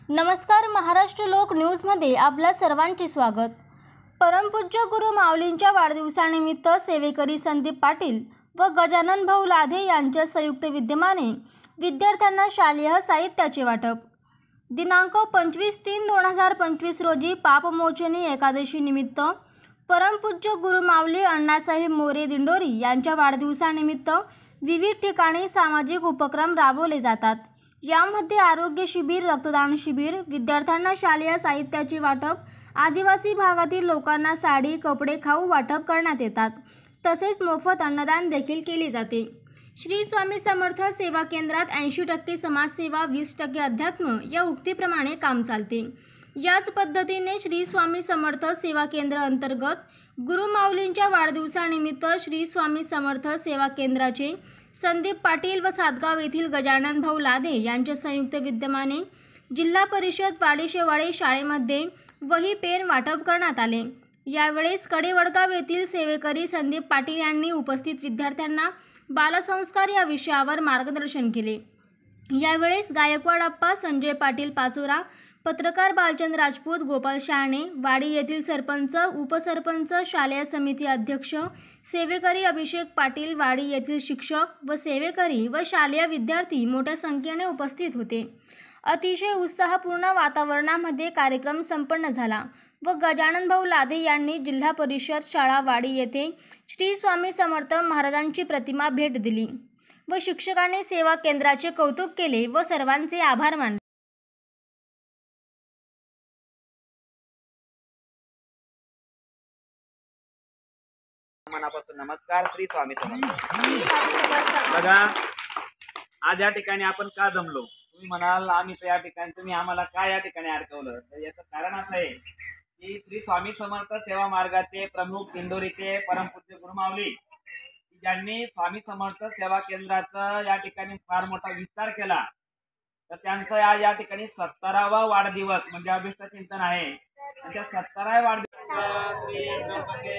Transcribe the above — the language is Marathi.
नमस्कार, महाराष्ट्र लोक न्यूजमध्ये आपल्या सर्वांचे स्वागत। परमपूज्य गुरु माऊलींच्या वाढदिवसानिमित्त सेवेकरी संदीप पाटील व गजानन भाऊ लाधे यांच्या संयुक्त विद्यमाने विद्यार्थ्यांना शालेय साहित्याचे वाटप। दिनांक 25/3/2025 रोजी पापमोचनी एकादशी निमित्त परमपूज्य गुरु माऊली अण्णासाहेब मोरे दिंडोरी यांच्या वाढदिवसानिमित्त विविध ठिकाणी सामाजिक उपक्रम राबवले जातात। यामध्ये आरोग्य शिबिर, रक्तदान शिबिर, विद्यार्थ्यांना शालेय साहित्याचे वाटप, आदिवासी भागातील लोकांना साडी, कपडे, खाऊ वाटप करण्यात येतात। तसेच मोफत अन्नदान देखील केले जाते। श्री स्वामी समर्थ सेवा केंद्रात 80% समाजसेवा, 20% अध्यात्म या उक्तीप्रमाणे काम चालते। याच पद्धतीने श्री स्वामी समर्थ सेवा केंद्र अंतर्गत गुरु माऊलींच्या वाढदिवसानिमित्त श्री स्वामी समर्थ सेवा केंद्राचे संदीप पाटील व सातगाव येथील गजानन भाऊ लाधे यांच्या संयुक्त विद्यमाने जिल्हा परिषद वाडीशेवाडी शाळेमध्ये वही पेन वाटप करण्यात आले। यावेळेस कडेवडगाव येथील सेवेकरी संदीप पाटील यांनी उपस्थित विद्यार्थ्यांना बालसंस्कार या विषयावर मार्गदर्शन केले। यावेळेस गायकवाड अप्पा, संजय पाटील पाचोरा, पत्रकार बालचंद राजपूत, गोपाल शहाणे, वाडी येथील सरपंच, उपसरपंच, शालेय समिती अध्यक्ष, सेवेकरी अभिषेक पाटील, वाडी येथील शिक्षक व सेवेकरी व शालेय विद्यार्थी मोठ्या संख्येने उपस्थित होते। अतिशय उत्साहपूर्ण वातावरणामध्ये कार्यक्रम संपन्न झाला व गजानन भाऊ लाधे यांनी जिल्हा परिषद शाळा वाडी येथे श्री स्वामी समर्थ महाराजांची प्रतिमा भेट दिली व शिक्षकांनी सेवा केंद्राचे कौतुक केले व सर्वांचे आभार मानले। मनापासून नमस्कार। श्री स्वामी समर्थ। बघा, आज या ठिकाणी आपण का जमलो? तुम्ही म्हणाल आम्ही तर या ठिकाणी, तुम्ही आम्हाला काय या ठिकाणी अडकवलं? तर याचं कारण असं आहे की श्री स्वामी समर्थ सेवा मार्गाचे प्रमुख दिंडोरीचे परमपूज्य गुरु माऊली ज्यांनी स्वामी समर्थ सेवा केंद्राचा या ठिकाणी फार मोठा विस्तार केला, तर त्यांचा या ठिकाणी 70वा वाढदिवस म्हणजे अभिष्ट चिंतन आहे। आणि त्या 70व्या वाढदिवसाला श्री गणपती